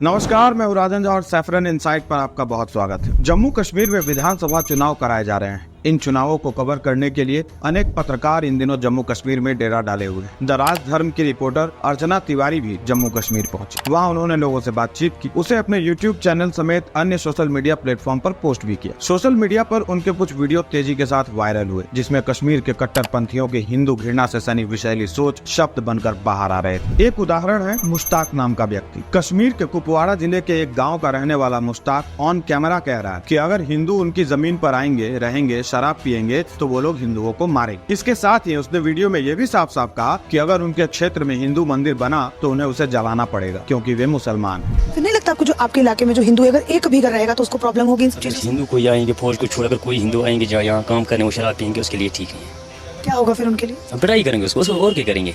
नमस्कार, मैं राजन और सैफरन इनसाइट पर आपका बहुत स्वागत है। जम्मू कश्मीर में विधानसभा चुनाव कराए जा रहे हैं। इन चुनावों को कवर करने के लिए अनेक पत्रकार इन दिनों जम्मू कश्मीर में डेरा डाले हुए हैं। द राज धर्म की रिपोर्टर अर्चना तिवारी भी जम्मू कश्मीर पहुंची। वहां उन्होंने लोगों से बातचीत की। उसे अपने यूट्यूब चैनल समेत अन्य सोशल मीडिया प्लेटफॉर्म पर पोस्ट भी किया। सोशल मीडिया पर उनके कुछ वीडियो तेजी के साथ वायरल हुए, जिसमें कश्मीर के कट्टरपंथियों की हिंदू घृणा से सनी विषैली सोच शब्द बनकर बाहर आ रहे थे। एक उदाहरण है मुश्ताक नाम का व्यक्ति। कश्मीर के कुपवाड़ा जिले के एक गाँव का रहने वाला मुश्ताक ऑन कैमरा कह रहा है कि अगर हिंदू उनकी जमीन पर आएंगे, रहेंगे, शराब पिएंगे तो वो लोग हिंदुओं को मारेंगे। इसके साथ ही उसने वीडियो में ये भी साफ साफ कहा कि अगर उनके क्षेत्र में हिंदू मंदिर बना तो उन्हें उसे जलाना पड़ेगा, क्योंकि वे मुसलमान हैं। तो नहीं लगता आपको जो आपके इलाके में जो हिंदू है, अगर एक भी घर रहेगा तो उसको प्रॉब्लम होगी? हिंदू कोई आएंगे फौज को छोड़, अगर कोई हिंदू आएंगे जो यहाँ काम करने वो शराब पियेंगे, उसके लिए ठीक नहीं है। क्या होगा फिर उनके लिए? हम पिटाई करेंगे उसको और क्या करेंगे।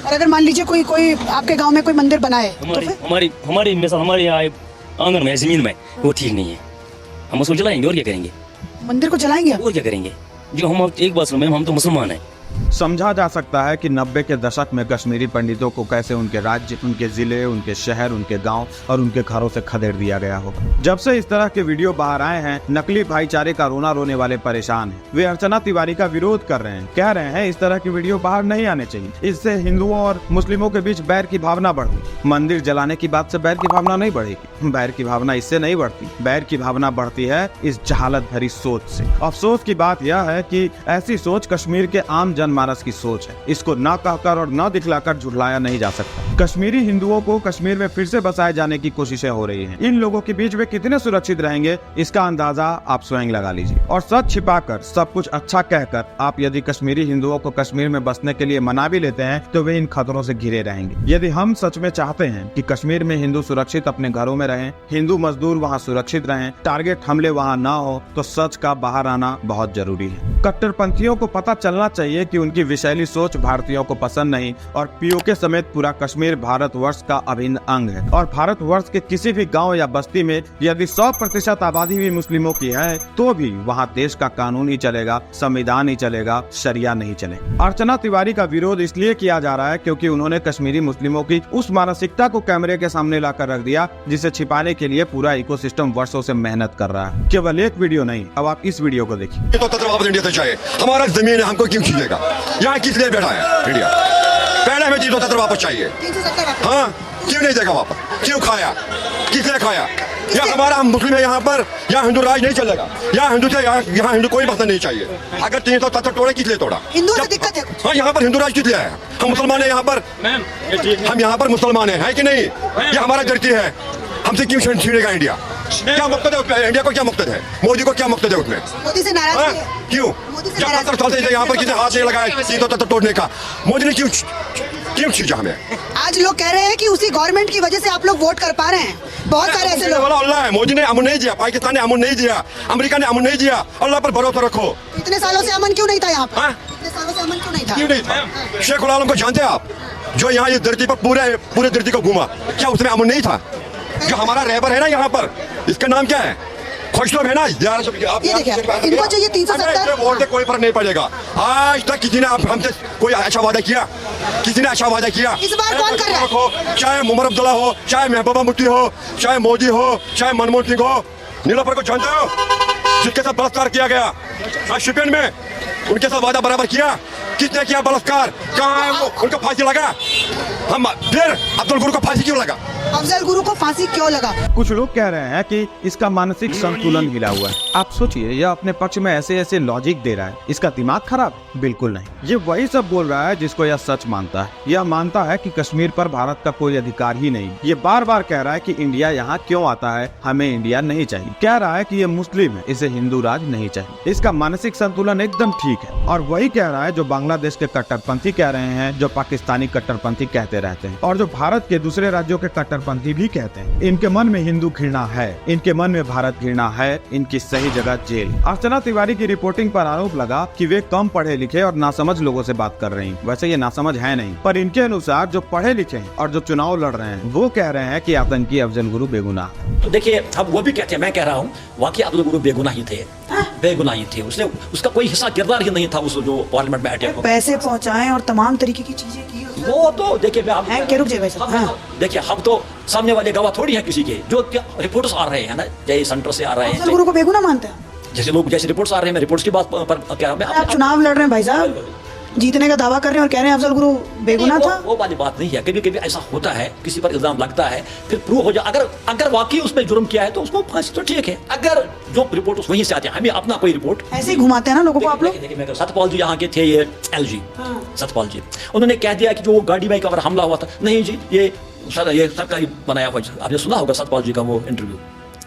और अगर मान लीजिए कोई आपके गाँव में कोई मंदिर बनाए तो फिर? हमारे यहाँ आंगन में जमीन में वो ठीक नहीं है, हम उसको जलाएंगे और क्या करेंगे। मंदिर को जलाएंगे और क्या करेंगे। जो हम एक बात सुनो मैम, हम तो मुसलमान हैं। समझा जा सकता है कि 90 के दशक में कश्मीरी पंडितों को कैसे उनके राज्य, उनके जिले, उनके शहर, उनके गांव और उनके घरों से खदेड़ दिया गया होगा। जब से इस तरह के वीडियो बाहर आए हैं, नकली भाईचारे का रोना रोने वाले परेशान हैं। वे अर्चना तिवारी का विरोध कर रहे हैं, कह रहे हैं इस तरह की वीडियो बाहर नहीं आने चाहिए। इससे हिंदुओं और मुस्लिमों के बीच बैर की भावना बढ़ती। मंदिर जलाने की बात से बैर की भावना नहीं बढ़ेगी। बैर की भावना इससे नहीं बढ़ती। बैर की भावना बढ़ती है इस जहालत भरी सोच से। अफसोस की बात यह है कि ऐसी सोच कश्मीर के आम जनमानस की सोच है। इसको न कहकर और न दिखलाकर झुठलाया नहीं जा सकता। कश्मीरी हिंदुओं को कश्मीर में फिर से बसाए जाने की कोशिशें हो रही हैं। इन लोगों के बीच वे कितने सुरक्षित रहेंगे, इसका अंदाजा आप स्वयं लगा लीजिए। और सच छिपाकर, सब कुछ अच्छा कहकर आप यदि कश्मीरी हिंदुओं को कश्मीर में बसने के लिए मना भी लेते हैं तो वे इन खतरों से घिरे रहेंगे। यदि हम सच में चाहते हैं कि कश्मीर में हिंदू सुरक्षित अपने घरों में रहें, हिंदू मजदूर वहाँ सुरक्षित रहें, टारगेट हमले वहाँ न हो, तो सच का बाहर आना बहुत जरूरी है। कट्टरपंथियों को पता चलना चाहिए कि उनकी विषैली सोच भारतीयों को पसंद नहीं और पीओके समेत पूरा कश्मीर भारतवर्ष का अभिन्न अंग है। और भारतवर्ष के किसी भी गांव या बस्ती में यदि 100% आबादी भी मुस्लिमों की है तो भी वहां देश का कानून ही चलेगा, संविधान ही चलेगा, शरिया नहीं चलेगा। अर्चना तिवारी का विरोध इसलिए किया जा रहा है क्योंकि उन्होंने कश्मीरी मुस्लिमों की उस मानसिकता को कैमरे के सामने लाकर रख दिया जिसे छिपाने के लिए पूरा इकोसिस्टम वर्षों से मेहनत कर रहा है। केवल एक वीडियो नहीं, अब आप इस वीडियो को देखिए। हमारा जमीन है, हमको क्यों छीनेगा? यहाँ किस लिए बैठा है इंडिया? पहले हमें 370 वापस चाहिए। हाँ, क्यों नहीं देगा वापस? क्यों खाया? किसने खाया? या हमारा हम मुस्लिम है यहाँ पर, यहाँ हिंदू राज नहीं चलेगा। यहाँ हिंदू से यहाँ हिंदू कोई बसना नहीं चाहिए। अगर 370 तोड़े किस लिए तोड़ा? हिंदू से दिक्कत है। हाँ, यहाँ पर हिंदू राज किस लिए है? हम मुसलमान है यहाँ पर। हम यहाँ पर मुसलमान है कि नहीं? ये हमारा धरती है, हमसे क्यों छीनेगा इंडिया? क्या मकसद है उसमें? इंडिया को क्या मकसद है? मोदी को क्या मकसद है उसमें? मोदी से नाराज है। क्यों? 70 साल से यहाँ पर किसी हाथ नहीं लगाया 370 तोड़ने का। मोदी ने क्यों खींचा हमें? आज लोग कह रहे हैं कि उसी गवर्नमेंट की वजह से आप लोग वोट कर पा रहे हैं। बहुत सारे ऐसे लोग। अल्लाह है, मोदी ने अमन नहीं दिया, पाकिस्तान ने अमन नहीं दिया, अमेरिका ने अमन नहीं दिया। अल्लाह पर भरोसा रखो। इतने सालों से अमन क्यों नहीं था यहाँ पर? इतने सालों से अमन क्यों नहीं था? शेख उल आलम को जानते हैं आप? जो यहाँ इस धरती पर पूरे धरती को घूमा, क्या उसमें अमन नहीं था? जो हमारा रहबर है ना यहाँ पर, इसका नाम क्या है? खुशलम है ना? इनको चाहिए 370 वोट से कोई फर्क नहीं पड़ेगा। आज तक किसी ने हमसे कोई अच्छा वादा किया? किसी ने अच्छा वादा किया? इस बार कौन कर रहा है? चाहे उमर अब्दुल्ला हो, चाहे महबूबा मुफ्ती हो, चाहे मोदी हो, चाहे मनमोहन सिंह हो। नीलोफर को जानते हो? जिसके साथ बलात्कार किया गया शोपियान में, उनके साथ वादा बराबर किया? किसने किया बलात्कार? कहाँ है वो? उनको फांसी लगा। हम फिर अब्दुल गुरु को फांसी क्यों लगा? अफजल गुरु को फांसी क्यों लगा? कुछ लोग कह रहे हैं कि इसका मानसिक संतुलन हिला हुआ है। आप सोचिए, यह अपने पक्ष में ऐसे ऐसे लॉजिक दे रहा है, इसका दिमाग खराब? बिल्कुल नहीं। ये वही सब बोल रहा है जिसको यह सच मानता है। यह मानता है कि कश्मीर पर भारत का कोई अधिकार ही नहीं। ये बार बार कह रहा है कि इंडिया यहाँ क्यों आता है, हमें इंडिया नहीं चाहिए। कह रहा है कि ये मुस्लिम है, इसे हिंदू राज नहीं चाहिए। इसका मानसिक संतुलन एकदम ठीक है। और वही कह रहा है जो बांग्लादेश के कट्टरपंथी कह रहे हैं, जो पाकिस्तानी कट्टरपंथी कहते रहते हैं, और जो भारत के दूसरे राज्यों के कट्टरपंथी भी कहते हैं। इनके मन में हिंदू घृणा है, इनके मन में भारत घृणा है, इनकी सही जगह जेल। अर्चना तिवारी की रिपोर्टिंग पर आरोप लगा कि वे कम पढ़े लिखे और नासमझ लोगों से बात कर रही हैं। वैसे ये नासमझ है नहीं, पर इनके अनुसार जो पढ़े लिखे हैं और जो चुनाव लड़ रहे हैं वो कह रहे हैं कि आतंकी अफजल गुरु बेगुनाह। तो देखिए, अब वो भी कहते हैं, मैं कह रहा हूँ वाकई अफजल गुरु बेगुनाह थे, बेगुनाह थे। उसका कोई हिस्सा किरदार ही नहीं था उस जो पार्लियामेंट में बैठे। पैसे पहुँचाए और तमाम तरीके की चीजें की। वो तो देखिए मैं आप हैं के रुक जाए भाई साहब। हाँ। देखिए हम तो सामने वाले गवाह थोड़ी है किसी के, जो रिपोर्ट्स आ रहे हैं ना, जय सेंटर से आ रहे अफजल हैं, गुरु को बेगुनाह मानते हैं? जैसे लोग जैसे रिपोर्ट्स आ रहे हैं, मैं रिपोर्ट्स की बात पर क्या आप चुनाव लड़ रहे हैं भाई साहब, जीतने का दावा कर रहे हैं और कह रहे हैं अफजल गुरु बेगुनाह था। वो वाली बात नहीं है। कभी कभी ऐसा होता है, किसी पर इल्जाम लगता है, फिर प्रूव हो जाए, अगर वाकई उसने जुर्म किया है तो उसको फांसी तो ठीक है। अगर जो रिपोर्ट वहीं से आते हैं, हमें अपना कोई रिपोर्ट ऐसे ही घुमाते हैं ना लोगों को आप लोग। देखिए सतपाल जी यहाँ के थे, ये LG सतपाल जी, उन्होंने कह दिया कि जो गाड़ी में कवर हमला हुआ था, नहीं जी ये सरकारी बनाया हुआ। आपने सुना होगा सतपाल जी का वो इंटरव्यू,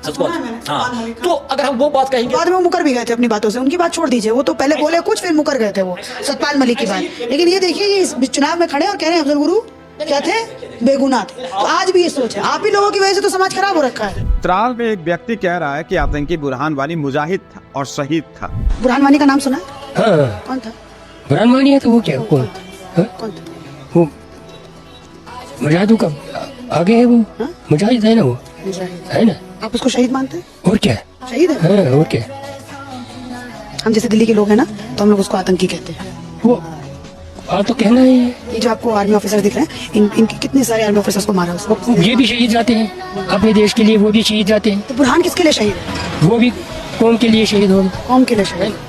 सतपाल। हाँ, तो अगर हम वो बात कहेंगे, बाद में वो मुकर भी गए थे अपनी बातों से, उनकी बात छोड़ दीजिए, वो तो पहले बोले कुछ फिर मुकर गए थे वो सतपाल मलिक की बात। लेकिन ये देखिए ये इस चुनाव में खड़े और कह रहे हैं अफजल गुरु क्या थे, बेगुनाह थे। तो आज भी ये सोच है, आप ही लोगों की वजह से तो समाज खराब हो रखा है। त्राल में एक व्यक्ति कह रहा है कि आतंकी बुरहान वानी मुजाहिद था और शहीद था। बुरहान वानी का नाम सुना है? हाँ कौन था? बुरहान वानी है तो वो क्या कौन कौन था? वो मुजाहिदों का आगे है, वो मुजाहिद है ना, वो है ना। आप उसको शहीद मानते हैं? और क्या, शहीद है? हाँ और क्या। हम जैसे दिल्ली के लोग हैं ना, तो हम लोग उसको आतंकी कहते हैं। वो आप तो कहना ही है। ये जो आपको आर्मी ऑफिसर दिख रहे हैं, इनके कितने सारे आर्मी ऑफिसर्स को मारा उसको। ये भी शहीद जाते हैं अपने देश के लिए, वो भी शहीद जाते हैं। तो बुरहान किसके लिए शहीद है? वो भी कौम के लिए शहीद हो। कौम के लिए शहीद।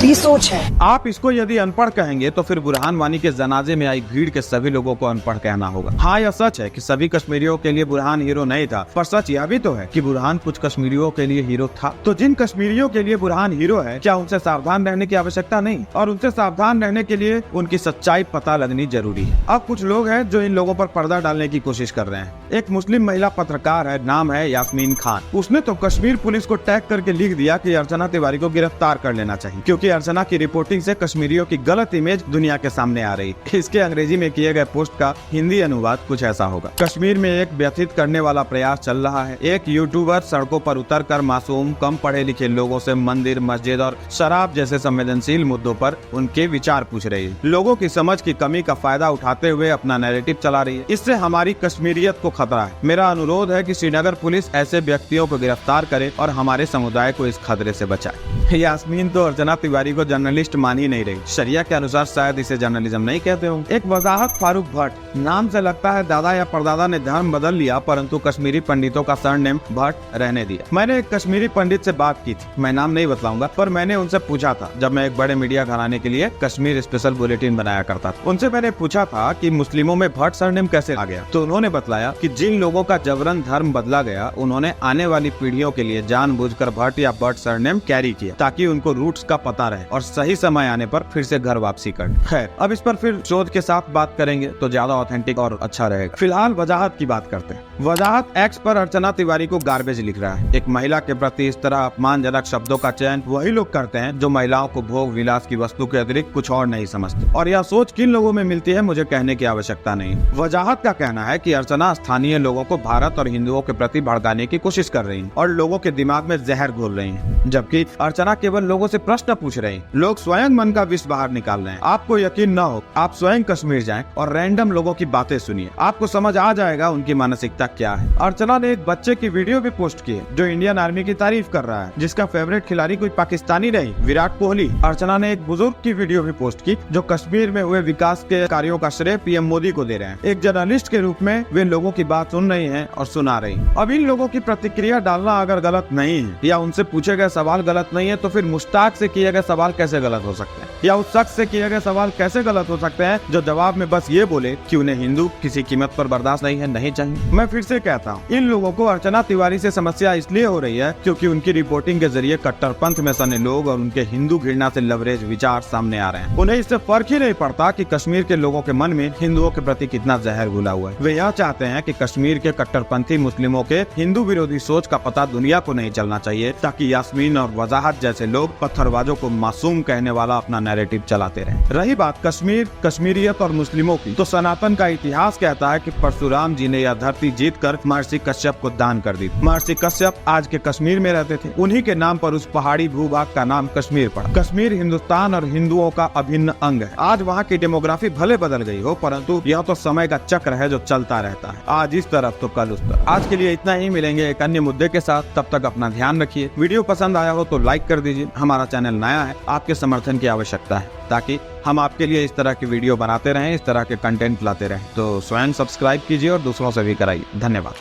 तो ये सोच है। आप इसको यदि अनपढ़ कहेंगे तो फिर बुरहान वानी के जनाजे में आई भीड़ के सभी लोगों को अनपढ़ कहना होगा। हाँ, यह सच है कि सभी कश्मीरियों के लिए बुरहान हीरो नहीं था, पर सच यह भी तो है कि बुरहान कुछ कश्मीरियों के लिए हीरो था। तो जिन कश्मीरियों के लिए बुरहान हीरो है, क्या उनसे सावधान रहने की आवश्यकता नहीं? और उनसे सावधान रहने के लिए उनकी सच्चाई पता लगनी जरूरी है। अब कुछ लोग हैं जो इन लोगों पर पर्दा डालने की कोशिश कर रहे हैं। एक मुस्लिम महिला पत्रकार है, नाम है यास्मीन खान। उसने तो कश्मीर पुलिस को टैग करके लिख दिया कि अर्चना तिवारी को गिरफ्तार कर लेना चाहिए, क्योंकि अर्चना की रिपोर्टिंग से कश्मीरियों की गलत इमेज दुनिया के सामने आ रही। इसके अंग्रेजी में किए गए पोस्ट का हिंदी अनुवाद कुछ ऐसा होगा। कश्मीर में एक व्यथित करने वाला प्रयास चल रहा है। एक यूट्यूबर सड़कों पर उतरकर मासूम कम पढ़े लिखे लोगों से मंदिर, मस्जिद और शराब जैसे संवेदनशील मुद्दों पर उनके विचार पूछ रही है। लोगों की समझ की कमी का फायदा उठाते हुए अपना नैरेटिव चला रही है। इससे हमारी कश्मीरियत को खतरा है। मेरा अनुरोध है कि श्रीनगर पुलिस ऐसे व्यक्तियों को गिरफ्तार करे और हमारे समुदाय को इस खतरे से बचाए। यास्मीन तो अर्चना तिवारी को जर्नलिस्ट मान ही नहीं रही। शरिया के अनुसार शायद इसे जर्नलिज्म नहीं कहते होंगे। एक वजाहत फारूक भट्ट, नाम से लगता है दादा या परदादा ने धर्म बदल लिया, परंतु कश्मीरी पंडितों का सरनेम भट्ट रहने दिया। मैंने एक कश्मीरी पंडित से बात की थी, मैं नाम नहीं बतलाऊंगा, पर मैंने उनसे पूछा था, जब मैं एक बड़े मीडिया घराने के लिए कश्मीर स्पेशल बुलेटिन बनाया करता था। उनसे मैंने पूछा था कि मुस्लिमों में भट्ट सरनेम कैसे आ गया, तो उन्होंने बतलाया कि जिन लोगों का जबरन धर्म बदला गया, उन्होंने आने वाली पीढ़ियों के लिए जानबूझकर भट्ट या भट्ट सरनेम कैरी किया, ताकि उनको रूट्स का पता रहे और सही समय आने पर फिर से घर वापसी कर। खैर, अब इस पर फिर शोध के साथ बात करेंगे तो ज्यादा ऑथेंटिक और अच्छा रहेगा। फिलहाल वजाहत की बात करते हैं। वजाहत एक्स पर अर्चना तिवारी को गार्बेज लिख रहा है। एक महिला के प्रति इस तरह अपमानजनक शब्दों का चयन वही लोग करते हैं जो महिलाओं को भोग विलास की वस्तु के अतिरिक्त कुछ और नहीं समझते, और यह सोच किन लोगों में मिलती है मुझे कहने की आवश्यकता नहीं। वजाहत का कहना है कि अर्चना स्थानीय लोगों को भारत और हिंदुओं के प्रति भड़काने की कोशिश कर रही है और लोगों के दिमाग में जहर घोल रही है, जबकि अर्चना केवल लोगों से प्रश्न पूछ रही है। लोग स्वयं मन का विष बाहर निकाल रहे हैं। आपको यकीन न हो, आप स्वयं कश्मीर जाएं और रैंडम लोगों की बातें सुनिए, आपको समझ आ जाएगा उनकी मानसिकता क्या है। अर्चना ने एक बच्चे की वीडियो भी पोस्ट की है जो इंडियन आर्मी की तारीफ कर रहा है, जिसका फेवरेट खिलाड़ी कोई पाकिस्तानी नहीं, विराट कोहली। अर्चना ने एक बुजुर्ग की वीडियो भी पोस्ट की जो कश्मीर में हुए विकास के कार्यों का श्रेय पीएम मोदी को दे रहे हैं। एक जर्नलिस्ट के रूप में वे लोगों की बात सुन रही है और सुना रही है। अब इन लोगों की प्रतिक्रिया डालना अगर गलत नहीं है या उनसे पूछे गए सवाल गलत नहीं है, तो फिर मुश्ताक से किए गए सवाल कैसे गलत हो सकते हैं, या उस शख्स से किए गए सवाल कैसे गलत हो सकते हैं जो जवाब में बस ये बोले कि उन्हें हिंदू किसी कीमत पर बर्दाश्त नहीं है, नहीं चाहिए। मैं फिर से कहता हूँ, इन लोगों को अर्चना तिवारी से समस्या इसलिए हो रही है क्योंकि उनकी रिपोर्टिंग के जरिए कट्टरपंथ में सने लोग और उनके हिंदू घृणा से लवरेज विचार सामने आ रहे हैं। उन्हें इससे फर्क ही नहीं पड़ता कि कश्मीर के लोगों के मन में हिंदुओं के प्रति कितना जहर घुला हुआ है। वे यह चाहते हैं कि कश्मीर के कट्टरपंथी मुस्लिमों के हिंदू विरोधी सोच का पता दुनिया को नहीं चलना चाहिए, ताकि यास्मीन और वजाहत जैसे लोग पत्थरबाजों को मासूम कहने वाला अपना नैरेटिव चलाते रहे। रही बात कश्मीर, कश्मीरियत और मुस्लिमों की, तो सनातन का इतिहास कहता है कि परशुराम जी ने यह धरती जीतकर महर्षि कश्यप को दान कर दी। महर्षि कश्यप आज के कश्मीर में रहते थे, उन्हीं के नाम पर उस पहाड़ी भूभाग का नाम कश्मीर पड़ा। कश्मीर हिंदुस्तान और हिंदुओं का अभिन्न अंग है। आज वहाँ की डेमोग्राफी भले बदल गई हो, परंतु यह तो समय का चक्र है जो चलता रहता है, आज इस तरफ तो कल उस तरफ। आज के लिए इतना ही, मिलेंगे एक अन्य मुद्दे के साथ, तब तक अपना ध्यान रखिए। वीडियो पसंद आया हो तो लाइक कर दीजिए। हमारा चैनल नया है, आपके समर्थन की आवश्यकता है। ताकि हम आपके लिए इस तरह की वीडियो बनाते रहें, इस तरह के कंटेंट लाते रहें। तो स्वयं सब्सक्राइब कीजिए और दूसरों से भी कराइए। धन्यवाद।